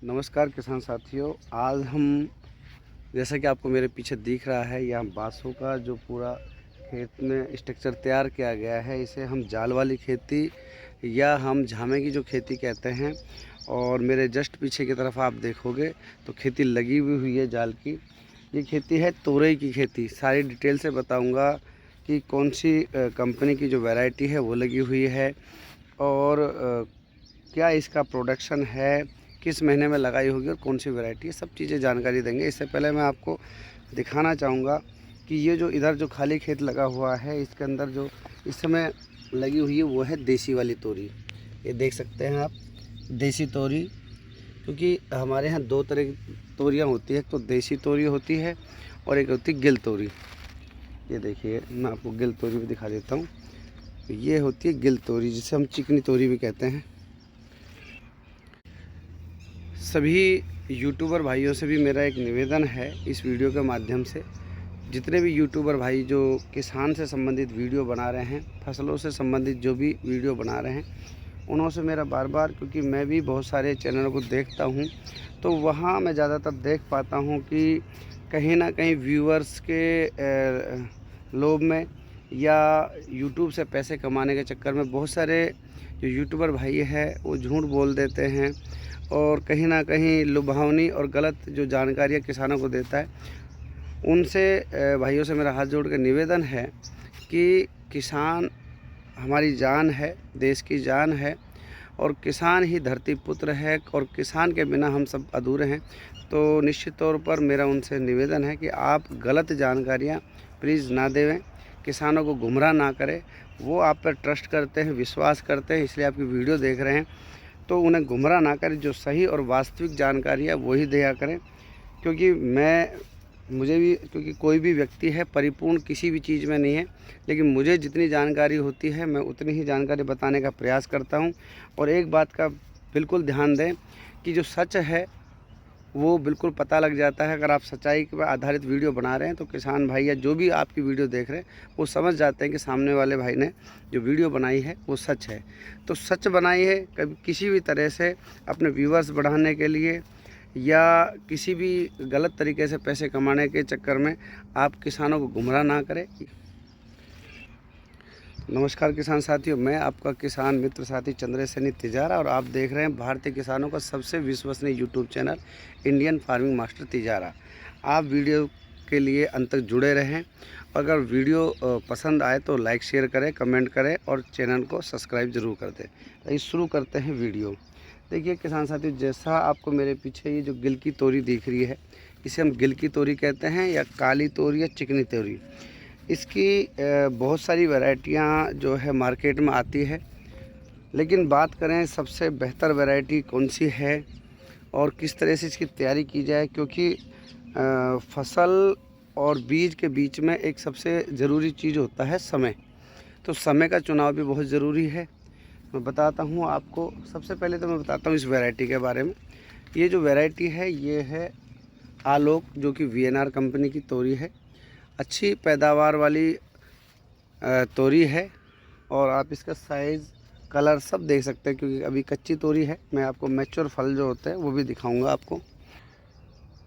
नमस्कार किसान साथियों। आज हम जैसा कि आपको मेरे पीछे दिख रहा है, यहाँ बांसों का जो पूरा खेत में स्ट्रक्चर तैयार किया गया है, इसे हम जाल वाली खेती या हम झामे की जो खेती कहते हैं। और मेरे जस्ट पीछे की तरफ आप देखोगे तो खेती लगी हुई है जाल की। ये खेती है तोरई की खेती। सारी डिटेल से बताऊंगा कि कौन सी कंपनी की जो वैरायटी है वो लगी हुई है और क्या इसका प्रोडक्शन है, किस महीने में लगाई होगी और कौन सी वैरायटी है, सब चीज़ें जानकारी देंगे। इससे पहले मैं आपको दिखाना चाहूँगा कि ये जो इधर जो खाली खेत लगा हुआ है, इसके अंदर जो इस समय लगी हुई है वो है देसी वाली तोरी। ये देख सकते हैं आप, देसी तोरी। क्योंकि हमारे यहाँ दो तरह की तोरियाँ होती है, एक तो देसी तोरी होती है और एक होती है गिल तोरी। ये देखिए, मैं आपको गिल तोरी भी दिखा देता हूँ। ये होती है गिल तोरी, जिसे हम चिकनी तोरी भी कहते हैं। सभी यूट्यूबर भाइयों से भी मेरा एक निवेदन है इस वीडियो के माध्यम से, जितने भी यूट्यूबर भाई जो किसान से संबंधित वीडियो बना रहे हैं, फसलों से संबंधित जो भी वीडियो बना रहे हैं, उन्होंने मेरा बार बार, क्योंकि मैं भी बहुत सारे चैनलों को देखता हूं, तो वहां मैं ज़्यादातर देख पाता हूं कि कहीं ना कहीं व्यूअर्स के लोभ में या यूट्यूब से पैसे कमाने के चक्कर में बहुत सारे जो यूट्यूबर भाई है वो झूठ बोल देते हैं और कहीं ना कहीं लुभावनी और गलत जो जानकारियाँ किसानों को देता है। उनसे भाइयों से मेरा हाथ जोड़ कर निवेदन है कि किसान हमारी जान है, देश की जान है और किसान ही धरती पुत्र है और किसान के बिना हम सब अधूरे हैं। तो निश्चित तौर पर मेरा उनसे निवेदन है कि आप गलत जानकारियाँ प्लीज़ ना देवें, किसानों को गुमराह ना करें। वो आप पर ट्रस्ट करते हैं, विश्वास करते हैं, इसलिए आपकी वीडियो देख रहे हैं, तो उन्हें गुमराह ना करें। जो सही और वास्तविक जानकारी है वही दिया करें। क्योंकि मुझे भी, क्योंकि कोई भी व्यक्ति है परिपूर्ण किसी भी चीज़ में नहीं है, लेकिन मुझे जितनी जानकारी होती है मैं उतनी ही जानकारी बताने का प्रयास करता हूं। और एक बात का बिल्कुल ध्यान दें कि जो सच है वो बिल्कुल पता लग जाता है। अगर आप सच्चाई पर आधारित वीडियो बना रहे हैं तो किसान भाई या जो भी आपकी वीडियो देख रहे हैं वो समझ जाते हैं कि सामने वाले भाई ने जो वीडियो बनाई है वो सच है। तो सच बनाई है, कभी किसी भी तरह से अपने व्यूअर्स बढ़ाने के लिए या किसी भी गलत तरीके से पैसे कमाने के चक्कर में आप किसानों को गुमराह ना करें। नमस्कार किसान साथियों, मैं आपका किसान मित्र साथी चंद्रसेनी तिजारा और आप देख रहे हैं भारतीय किसानों का सबसे विश्वसनीय YouTube channel Indian farming master Tijara. आप वीडियो के लिए अंत तक जुड़े रहें। अगर वीडियो पसंद आए तो लाइक शेयर करें, कमेंट करें और चैनल को सब्सक्राइब ज़रूर कर दें। तो शुरू करते हैं वीडियो। देखिए किसान साथियों, जैसा आपको मेरे पीछे ये जो गिल की तोरी दिख रही है, इसे हम गिल की तोरी कहते हैं या काली तोरी या चिकनी तोरी। इसकी बहुत सारी वैरायटियां जो है मार्केट में आती है, लेकिन बात करें सबसे बेहतर वैरायटी कौन सी है और किस तरह से इसकी तैयारी की जाए, क्योंकि फसल और बीज के बीच में एक सबसे ज़रूरी चीज़ होता है समय। तो समय का चुनाव भी बहुत ज़रूरी है। मैं बताता हूँ आपको। सबसे पहले तो मैं बताता हूँ इस वैरायटी के बारे में। ये जो वैरायटी है ये है आलोक, जो कि वीएनआर कंपनी की तोरी है। अच्छी पैदावार वाली तोरी है और आप इसका साइज़, कलर सब देख सकते हैं, क्योंकि अभी कच्ची तोरी है। मैं आपको मैच्योर फल जो होते हैं वो भी दिखाऊंगा आपको,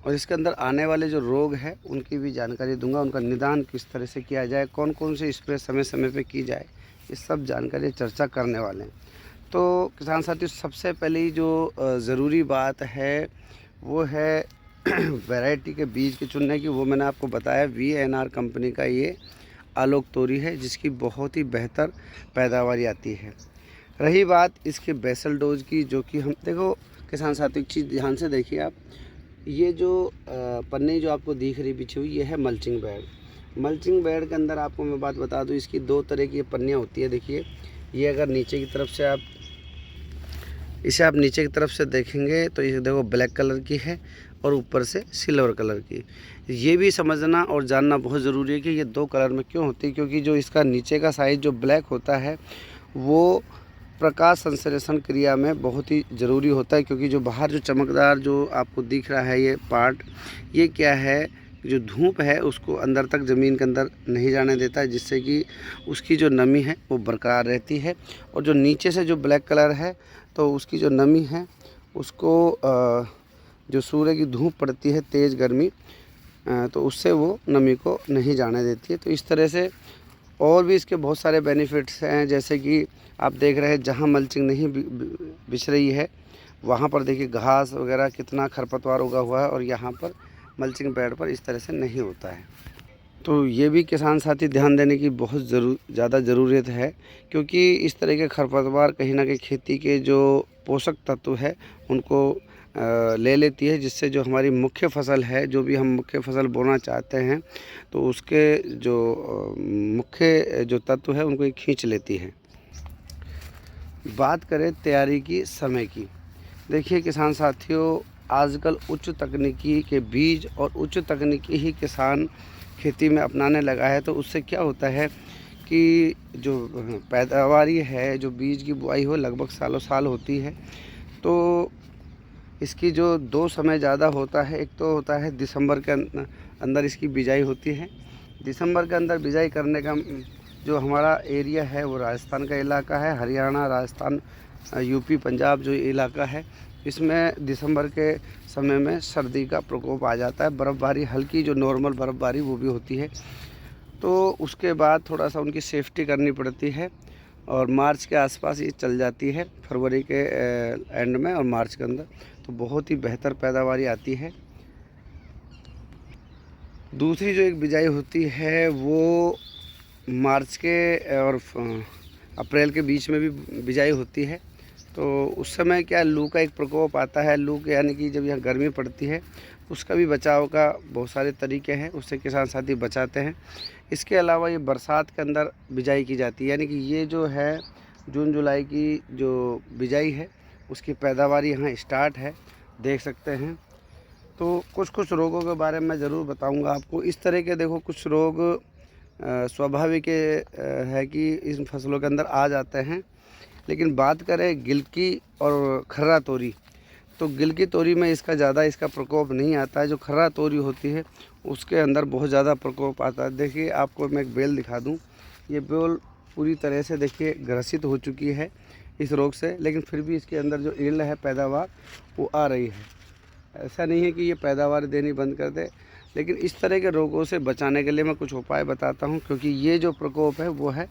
और इसके अंदर आने वाले जो रोग है उनकी भी जानकारी दूंगा, उनका निदान किस तरह से किया जाए, कौन कौन से स्प्रे समय समय पे की जाए, ये सब जानकारी चर्चा करने वाले हैं। तो किसान साथियों, सबसे पहली जो ज़रूरी बात है वो है वैरायटी के बीज के चुनने की। वो मैंने आपको बताया, वीएनआर कंपनी का ये आलोक तोरी है, जिसकी बहुत ही बेहतर पैदावार आती है। रही बात इसके बेसल डोज की, जो कि हम देखो किसान साथियों, एक चीज़ ध्यान से देखिए आप, ये जो पन्नी जो आपको दिख रही बिछी हुई, ये है मल्चिंग बेड। मल्चिंग बेड के अंदर आपको मैं बात बता दूं, इसकी दो तरह की पन्नियाँ होती है। देखिए, ये अगर नीचे की तरफ से इसे आप नीचे की तरफ से देखेंगे तो ये देखो ब्लैक कलर की है और ऊपर से सिल्वर कलर की। ये भी समझना और जानना बहुत ज़रूरी है कि ये दो कलर में क्यों होती है, क्योंकि जो इसका नीचे का साइज़ जो ब्लैक होता है वो प्रकाश संश्लेषण क्रिया में बहुत ही ज़रूरी होता है। क्योंकि जो बाहर जो चमकदार जो आपको दिख रहा है ये पार्ट, ये क्या है, जो धूप है उसको अंदर तक ज़मीन के अंदर नहीं जाने देता है, जिससे कि उसकी जो नमी है वो बरकरार रहती है। और जो नीचे से जो ब्लैक कलर है तो उसकी जो नमी है उसको जो सूर्य की धूप पड़ती है तेज़ गर्मी, तो उससे वो नमी को नहीं जाने देती है। तो इस तरह से और भी इसके बहुत सारे बेनिफिट्स हैं, जैसे कि आप देख रहे हैं जहाँ मल्चिंग नहीं बिछ रही है वहाँ पर देखिए घास वगैरह कितना खरपतवार उगा हुआ है, और यहाँ पर मल्चिंग बेड पर इस तरह से नहीं होता है। तो ये भी किसान साथी ध्यान देने की बहुत ज़्यादा ज़रूरत है, क्योंकि इस तरह के खरपतवार कहीं ना कहीं खेती के जो पोषक तत्व है उनको ले लेती है, जिससे जो हमारी मुख्य फसल है, जो भी हम मुख्य फसल बोना चाहते हैं, तो उसके जो मुख्य जो तत्व है उनको ये खींच लेती है। बात करें तैयारी की समय की, देखिए किसान साथियों, आजकल उच्च तकनीकी के बीज और उच्च तकनीकी ही किसान खेती में अपनाने लगा है। तो उससे क्या होता है कि जो पैदावारी है, जो बीज की बुआई हो लगभग सालों साल होती है। तो इसकी जो 2 समय ज़्यादा होता है, एक तो होता है दिसंबर के अंदर इसकी बिजाई होती है। दिसंबर के अंदर बिजाई करने का जो हमारा एरिया है वो राजस्थान का इलाका है, हरियाणा, राजस्थान, यूपी, पंजाब जो इलाका है, इसमें दिसंबर के समय में सर्दी का प्रकोप आ जाता है। बर्फ़बारी, हल्की जो नॉर्मल बर्फ़बारी वो भी होती है। तो उसके बाद थोड़ा सा उनकी सेफ्टी करनी पड़ती है, और मार्च के आसपास ये चल जाती है, फरवरी के एंड में और मार्च के अंदर, तो बहुत ही बेहतर पैदावारी आती है। दूसरी जो एक बिजाई होती है वो मार्च के और अप्रैल के बीच में भी बिजाई होती है। तो उस समय क्या लू का एक प्रकोप आता है, लू के यानी कि जब यहाँ गर्मी पड़ती है, उसका भी बचाव का बहुत सारे तरीके हैं, उससे किसान साथी बचाते हैं। इसके अलावा ये बरसात के अंदर बिजाई की जाती है, यानी कि ये जो है जून जुलाई की जो बिजाई है उसकी पैदावारी यहाँ स्टार्ट है, देख सकते हैं। तो कुछ रोगों के बारे में ज़रूर बताऊंगा आपको। इस तरह के देखो कुछ रोग स्वाभाविक है कि इन फसलों के अंदर आ जाते हैं। लेकिन बात करें गिलकी और खर्रा तोरी, तो गिलकी तोरी में इसका प्रकोप नहीं आता है। जो खर्रा तोरी होती है उसके अंदर बहुत ज़्यादा प्रकोप आता है। देखिए आपको मैं एक बेल दिखा दूं, ये बेल पूरी तरह से देखिए ग्रसित हो चुकी है इस रोग से, लेकिन फिर भी इसके अंदर जो ईल्ड है, पैदावार, वो आ रही है। ऐसा नहीं है कि ये पैदावार देनी बंद कर दे, लेकिन इस तरह के रोगों से बचाने के लिए मैं कुछ उपाय बताता हूँ, क्योंकि ये जो प्रकोप है वो है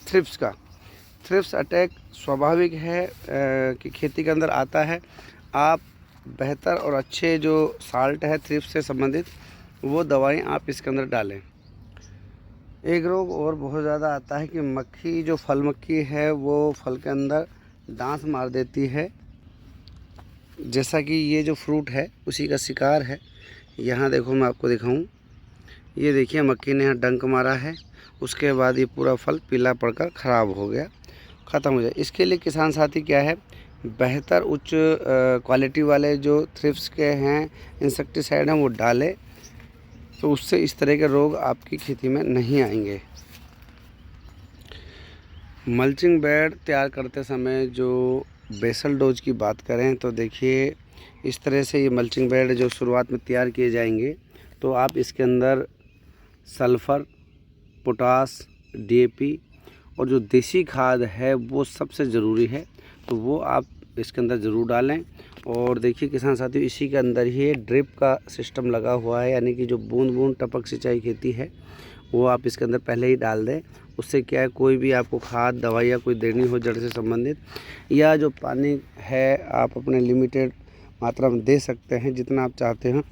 थ्रिप्स का। थ्रिप्स अटैक स्वाभाविक है कि खेती के अंदर आता है। आप बेहतर और अच्छे जो साल्ट है थ्रिप्स से संबंधित, वो दवाएं आप इसके अंदर डालें। एक रोग और बहुत ज़्यादा आता है कि मक्खी, जो फल मक्खी है, वो फल के अंदर डांस मार देती है, जैसा कि ये जो फ्रूट है उसी का शिकार है। यहाँ देखो मैं आपको दिखाऊं, ये देखिए मक्खी ने यहाँ डंक मारा है, उसके बाद ये पूरा फल पीला पड़कर ख़राब हो गया, ख़त्म हो जाए। इसके लिए किसान साथी क्या है, बेहतर उच्च क्वालिटी वाले जो थ्रिप्स के हैं इंसेक्टिसाइड हैं वो डालें, तो उससे इस तरह के रोग आपकी खेती में नहीं आएंगे। मल्चिंग बेड तैयार करते समय जो बेसल डोज की बात करें, तो देखिए इस तरह से ये मल्चिंग बेड जो शुरुआत में तैयार किए जाएंगे, तो आप इसके अंदर सल्फ़र, पोटास, डीएपी और जो देसी खाद है वो सबसे ज़रूरी है, तो वो आप इसके अंदर ज़रूर डालें। और देखिए किसान साथियों, इसी के अंदर ही ड्रिप का सिस्टम लगा हुआ है, यानी कि जो बूंद बूंद टपक सिंचाई खेती है वो आप इसके अंदर पहले ही डाल दें। उससे क्या है, कोई भी आपको खाद दवाइयाँ कोई देनी हो जड़ से संबंधित, या जो पानी है आप अपने लिमिटेड मात्रा में दे सकते हैं जितना आप चाहते हैं।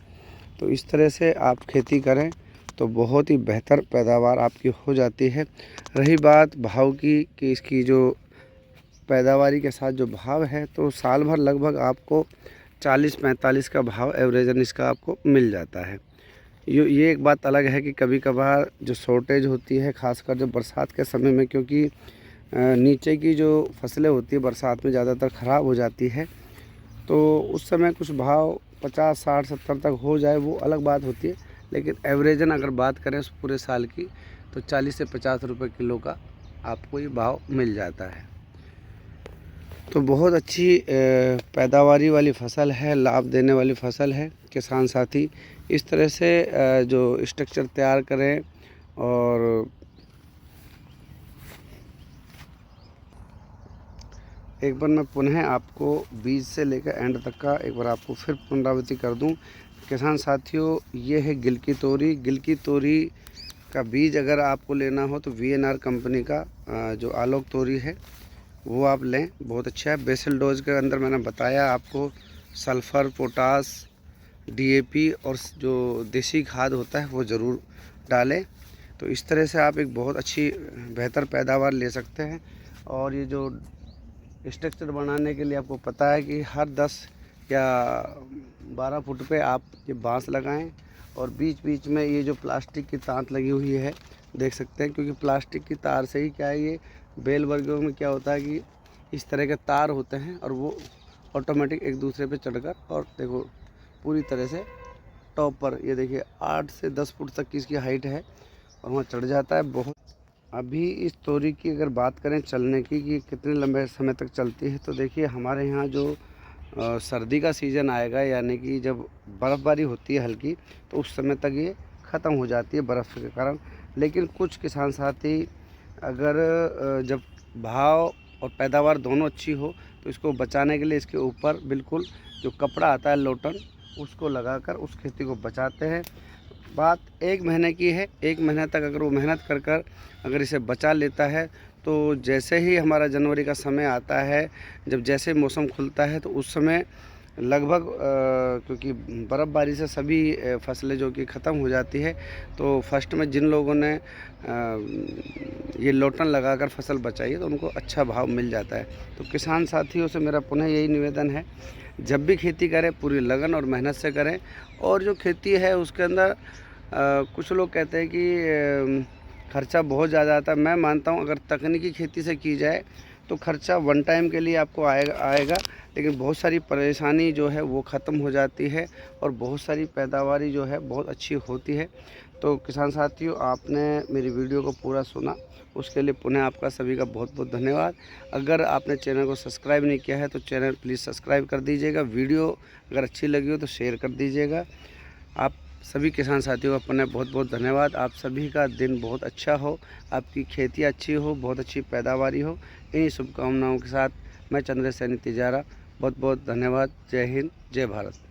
तो इस तरह से आप खेती करें तो बहुत ही बेहतर पैदावार आपकी हो जाती है। रही बात भाव की कि इसकी जो पैदावारी के साथ जो भाव है, तो साल भर लगभग आपको 40-45 का भाव एवरेजन इसका आपको मिल जाता है। ये एक बात अलग है कि कभी कभार जो शॉर्टेज होती है, खासकर जो बरसात के समय में, क्योंकि नीचे की जो फसलें होती है बरसात में ज़्यादातर ख़राब हो जाती है, तो उस समय कुछ भाव 50, 60, 70 तक हो जाए वो अलग बात होती है। लेकिन एवरेजन अगर बात करें उस पूरे साल की, तो 40 से 50 रुपये किलो का आपको ये भाव मिल जाता है। तो बहुत अच्छी पैदावारी वाली फ़सल है, लाभ देने वाली फ़सल है। किसान साथी इस तरह से जो स्ट्रक्चर तैयार करें, और एक बार मैं पुनः आपको बीज से लेकर एंड तक का एक बार आपको फिर पुनरावृत्ति कर दूं। किसान साथियों, ये है गिलकी तोरी। गिलकी तोरी का बीज अगर आपको लेना हो तो VNR कंपनी का जो आलोक तोरी है वो आप लें, बहुत अच्छा है। बेसल डोज के अंदर मैंने बताया आपको सल्फ़र, पोटास, DAP और जो देसी खाद होता है वो ज़रूर डालें। तो इस तरह से आप एक बहुत अच्छी बेहतर पैदावार ले सकते हैं। और ये जो स्ट्रक्चर बनाने के लिए आपको पता है कि हर 10 या 12 फुट पे आप ये बांस लगाएं और बीच बीच में ये जो प्लास्टिक की तांत लगी हुई है देख सकते हैं, क्योंकि प्लास्टिक की तार से ही क्या है, ये बेल वर्गों में क्या होता है कि इस तरह के तार होते हैं और वो ऑटोमेटिक एक दूसरे पे चढ़कर और देखो पूरी तरह से टॉप पर, ये देखिए 8 से 10 फुट तक की इसकी हाइट है और वहाँ चढ़ जाता है बहुत। अभी इस तोरी की अगर बात करें चलने की कि कितने लंबे समय तक चलती है, तो देखिए हमारे यहाँ जो सर्दी का सीज़न आएगा, यानी कि जब बर्फ़बारी होती है हल्की, तो उस समय तक ये ख़त्म हो जाती है बर्फ़ के कारण। लेकिन कुछ किसान साथी अगर जब भाव और पैदावार दोनों अच्छी हो तो इसको बचाने के लिए इसके ऊपर बिल्कुल जो कपड़ा आता है लोटन, उसको लगाकर उस खेती को बचाते हैं। बात 1 महीने की है। 1 महीने तक अगर वो मेहनत कर कर अगर इसे बचा लेता है तो जैसे ही हमारा जनवरी का समय आता है, जब जैसे मौसम खुलता है तो उस समय लगभग क्योंकि बर्फ़बारी से सभी फसलें जो कि ख़त्म हो जाती है, तो फर्स्ट में जिन लोगों ने ये लोटन लगाकर फसल बचाई है तो उनको अच्छा भाव मिल जाता है। तो किसान साथियों से मेरा पुनः यही निवेदन है, जब भी खेती करें पूरी लगन और मेहनत से करें। और जो खेती है उसके अंदर कुछ लोग कहते हैं कि खर्चा बहुत ज़्यादा आता है। मैं मानता हूँ अगर तकनीकी खेती से की जाए तो खर्चा वन टाइम के लिए आपको आएगा, लेकिन बहुत सारी परेशानी जो है वो ख़त्म हो जाती है और बहुत सारी पैदावारी जो है बहुत अच्छी होती है। तो किसान साथियों, आपने मेरी वीडियो को पूरा सुना, उसके लिए पुनः आपका सभी का बहुत बहुत धन्यवाद। अगर आपने चैनल को सब्सक्राइब नहीं किया है तो चैनल प्लीज़ सब्सक्राइब कर दीजिएगा। वीडियो अगर अच्छी लगी हो तो शेयर कर दीजिएगा। आप सभी किसान साथियों का पुनः बहुत बहुत धन्यवाद। आप सभी का दिन बहुत अच्छा हो, आपकी खेती अच्छी हो, बहुत अच्छी पैदावारी हो। इन्हीं शुभकामनाओं के साथ मैं चंद्र सैनी तिजारा, बहुत बहुत धन्यवाद। जय हिंद, जय भारत।